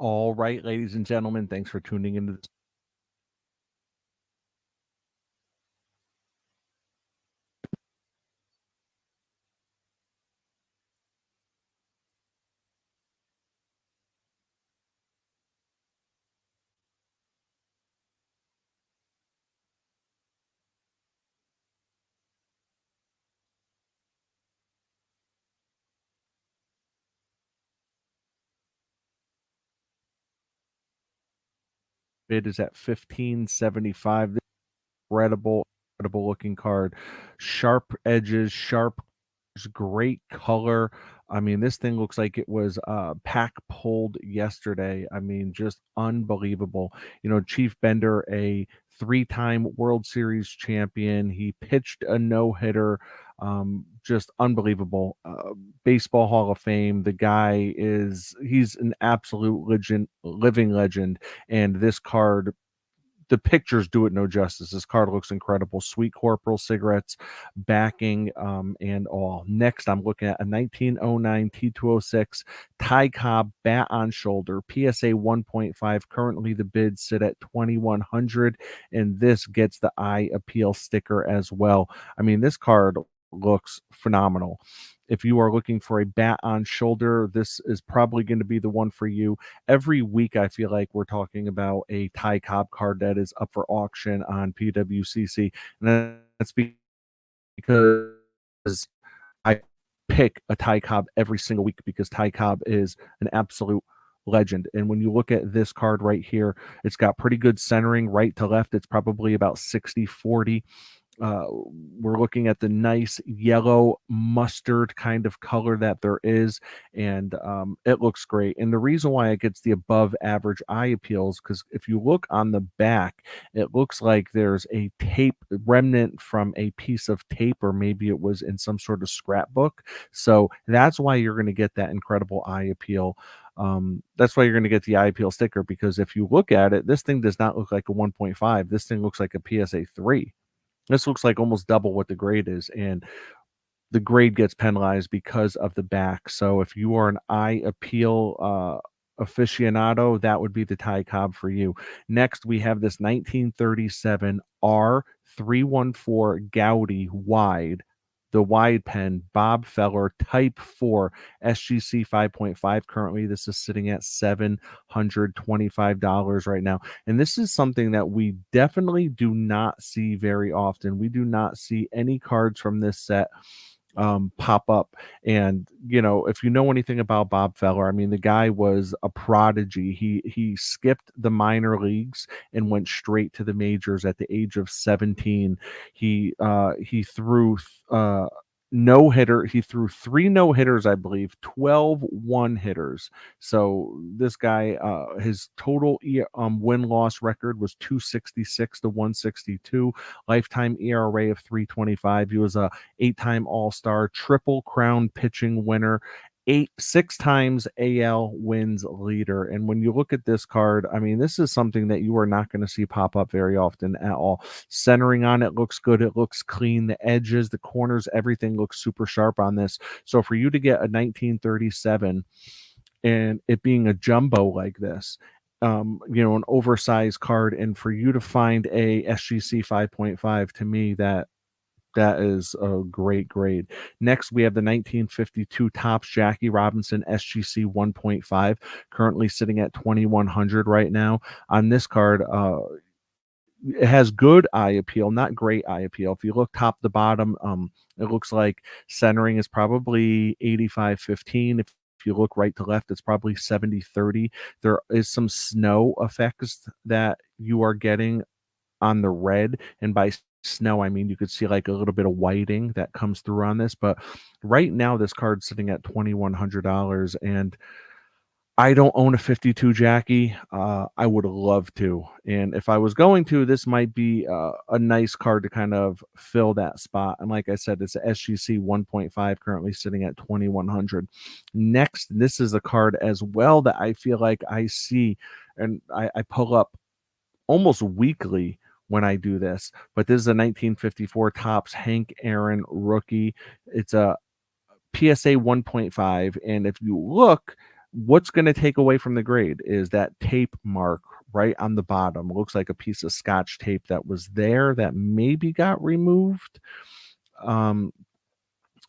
All right, ladies and gentlemen, thanks for tuning into this bid is at 1575. This incredible, incredible looking card. Sharp edges, sharp, great color. I mean, this thing looks like it was pack pulled yesterday. I mean, just unbelievable. Chief Bender, a three-time World Series champion. He pitched a no-hitter. Just unbelievable. Baseball Hall of Fame. The guy he's an absolute legend, living legend. And this card, the pictures do it no justice. This card looks incredible. Sweet Corporal cigarettes, backing, and all. Next, I'm looking at a 1909 T206 Ty Cobb bat on shoulder, PSA 1.5. Currently, the bids sit at 2,100, and this gets the eye appeal sticker as well. I mean, this card looks phenomenal. If you are looking for a bat on shoulder, this is probably going to be the one for you. Every week, I feel like we're talking about a Ty Cobb card that is up for auction on PWCC. And that's because I pick a Ty Cobb every single week because Ty Cobb is an absolute legend. And when you look at this card right here, it's got pretty good centering right to left. It's probably about 60-40. We're looking at the nice yellow mustard kind of color that there is, and it looks great. And the reason why it gets the above average eye appeals, because if you look on the back, it looks like there's a tape remnant from a piece of tape, or maybe it was in some sort of scrapbook. So that's why you're going to get that incredible eye appeal. That's why you're going to get the eye appeal sticker, because if you look at it, this thing does not look like a 1.5. This thing looks like a PSA 3. This looks like almost double what the grade is, and the grade gets penalized because of the back. So if you are an eye appeal aficionado, that would be the Ty Cobb for you. Next, we have this 1937 R314 Gaudi wide. The wide pen, Bob Feller, Type 4, SGC 5.5. Currently, this is sitting at $725 right now. And this is something that we definitely do not see very often. We do not see any cards from this set pop up. And if you know anything about Bob Feller, I mean, the guy was a prodigy. He skipped the minor leagues and went straight to the majors at the age of 17. He threw no hitter. He threw 3 no hitters, I believe, 12 one hitters. So this guy, his total win loss record was 266 to 162, lifetime ERA of 3.25. He was a 8-time All-Star, Triple Crown pitching winner, 6 times AL wins leader. And when you look at this card, I mean, this is something that you are not going to see pop up very often at all. Centering on it looks good. It looks clean. The edges, the corners, everything looks super sharp on this. So for you to get a 1937 and it being a jumbo like this, an oversized card, and for you to find a SGC 5.5, to me, that is a great grade. Next, we have the 1952 Topps Jackie Robinson SGC 1.5, currently sitting at 2,100 right now. On this card, it has good eye appeal, not great eye appeal. If you look top to bottom, it looks like centering is probably 85-15. If you look right to left, it's probably 70-30. There is some snow effects that you are getting on the red, and by snow I mean you could see like a little bit of whiting that comes through on this. But right now this card's sitting at $2,100, and I don't own a 52 Jackie. I would love to, and if I was going to, this might be a nice card to kind of fill that spot. And like I said, it's a SGC 1.5, currently sitting at 2,100. Next, this is a card as well that I feel like I see, and I pull up almost weekly when I do this, but this is a 1954 Topps Hank Aaron rookie. It's a PSA 1.5, and if you look, What's gonna take away from the grade is that tape mark right on the bottom. It looks like a piece of Scotch tape that was there that maybe got removed. Um,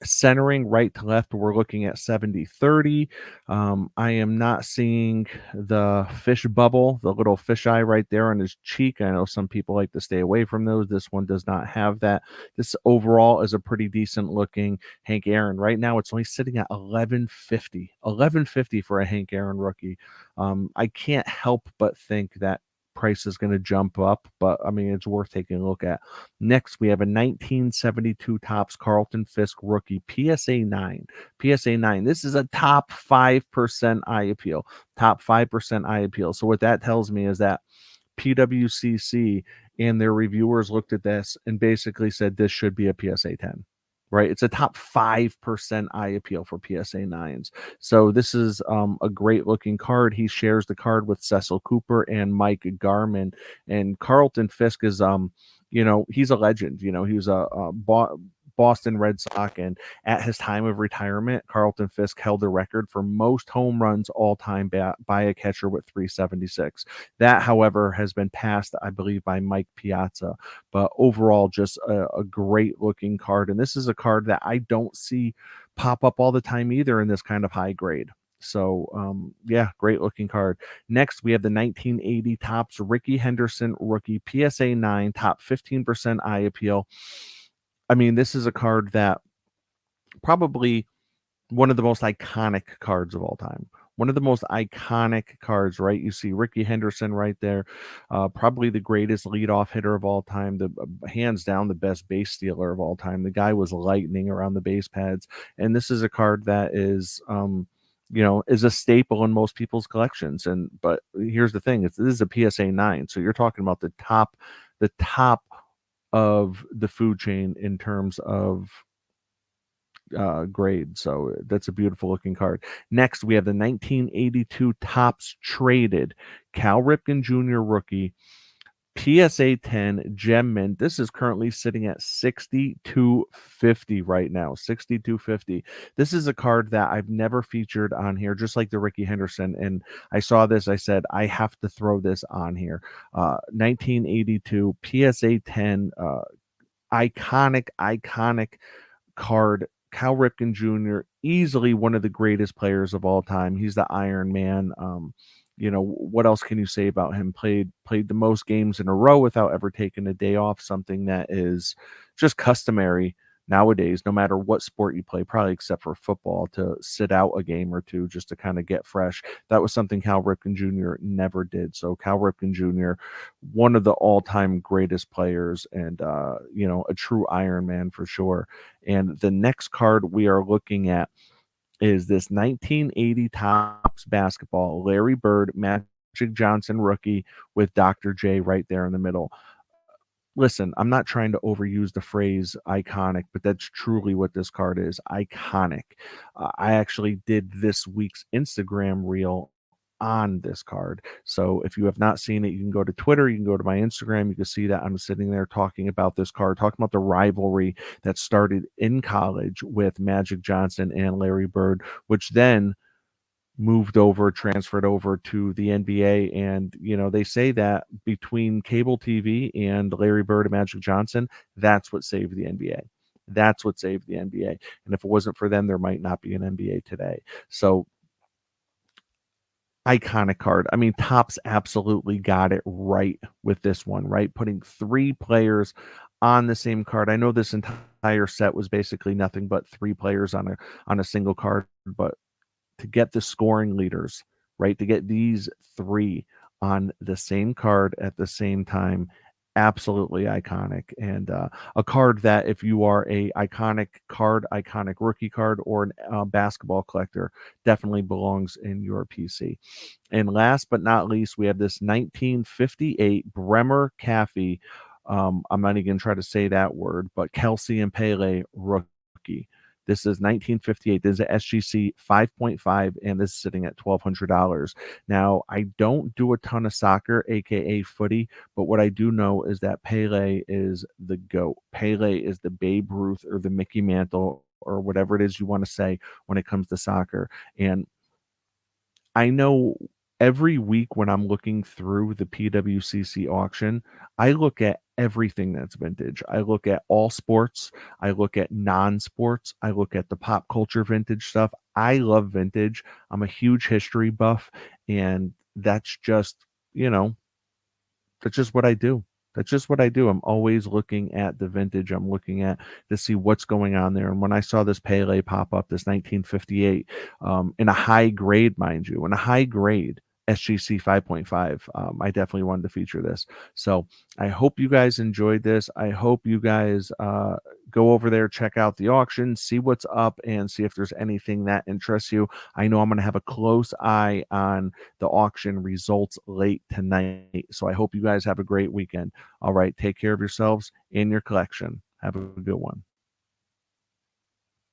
Centering right to left, we're looking at 70/30. I am not seeing the fish bubble, the little fish eye right there on his cheek. I know some people like to stay away from those. This one does not have that. This overall is a pretty decent looking Hank Aaron. Right now, it's only sitting at 1150. 1150 for a Hank Aaron rookie. I can't help but think that price is going to jump up, but I mean, it's worth taking a look at. Next, we have a 1972 Topps Carlton Fisk rookie PSA 9. PSA 9. This is a top 5% eye appeal. Top 5% eye appeal. So what that tells me is that PWCC and their reviewers looked at this and basically said this should be a PSA 10. Right? It's a top 5% eye appeal for PSA 9s. So this is a great looking card. He shares the card with Cecil Cooper and Mike Garman. And Carlton Fisk is he's a legend. He was a Boston Red Sox, and at his time of retirement, Carlton Fisk held the record for most home runs all time by a catcher with 376. That, however, has been passed, I believe, by Mike Piazza. But overall, just a great looking card. And this is a card that I don't see pop up all the time either in this kind of high grade. So, yeah, great looking card. Next, we have the 1980 Topps Ricky Henderson rookie PSA 9, top 15% eye appeal. I mean, this is a card that probably one of the most iconic cards of all time. One of the most iconic cards, right? You see Ricky Henderson right there, probably the greatest leadoff hitter of all time, the hands down the best base stealer of all time. The guy was lightning around the base pads, and this is a card that is a staple in most people's collections. But here's the thing: this is a PSA 9, so you're talking about the top of the food chain in terms of grade. So that's a beautiful looking card. Next, we have the 1982 Topps Traded Cal Ripken Jr. rookie PSA 10 Gem Mint. This is currently sitting at 6250 right now. 6250. This is a card that I've never featured on here, just like the Ricky Henderson. And I saw this, I said, I have to throw this on here. 1982 PSA 10, iconic card. Cal Ripken Jr., easily one of the greatest players of all time. He's the Iron Man. What else can you say about him? Played the most games in a row without ever taking a day off, something that is just customary nowadays, no matter what sport you play, probably except for football, to sit out a game or two just to kind of get fresh. That was something Cal Ripken Jr. never did. So Cal Ripken Jr., one of the all-time greatest players, and a true Iron Man for sure. And the next card we are looking at is this 1980 Topps basketball Larry Bird Magic Johnson rookie with Dr. J right there in the middle. Listen, I'm not trying to overuse the phrase iconic, but that's truly what this card is. Iconic. I actually did this week's Instagram reel on this card. So if you have not seen it, you can go to Twitter, you can go to my Instagram, you can see that I'm sitting there talking about this card, talking about the rivalry that started in college with Magic Johnson and Larry Bird, which then transferred over to the NBA. And, they say that between cable TV and Larry Bird and Magic Johnson, that's what saved the NBA. That's what saved the NBA. And if it wasn't for them, there might not be an NBA today. So iconic card. I mean, Topps absolutely got it right with this one, right? Putting three players on the same card. I know this entire set was basically nothing but three players on a single card, but to get the scoring leaders, right? To get these three on the same card at the same time, absolutely iconic. And a card that, if you are a iconic rookie card, or a basketball collector, definitely belongs in your PC. And last but not least, we have this 1958 Bremer Caffey. I'm not even going to try to say that word, but Kelsey and Pele rookie. This is 1958. This is a SGC 5.5, and this is sitting at $1,200. Now, I don't do a ton of soccer, aka footy, but what I do know is that Pele is the GOAT. Pele is the Babe Ruth or the Mickey Mantle or whatever it is you want to say when it comes to soccer. And I know every week when I'm looking through the PWCC auction, I look at everything that's vintage. I look at all sports, I look at non-sports, I look at the pop culture vintage stuff. I love vintage. I'm a huge history buff, and that's just, you know, that's just what I do. That's just what I do. I'm always looking at the vintage. I'm looking at to see what's going on there. And when I saw this Pele pop up, this 1958, in a high grade, mind you, in a high grade SGC 5.5, I definitely wanted to feature this. So I hope you guys enjoyed this. I hope you guys go over there, check out the auction, see what's up, and see if there's anything that interests you. I know I'm going to have a close eye on the auction results late tonight. So I hope you guys have a great weekend. All right, take care of yourselves and your collection. Have a good one.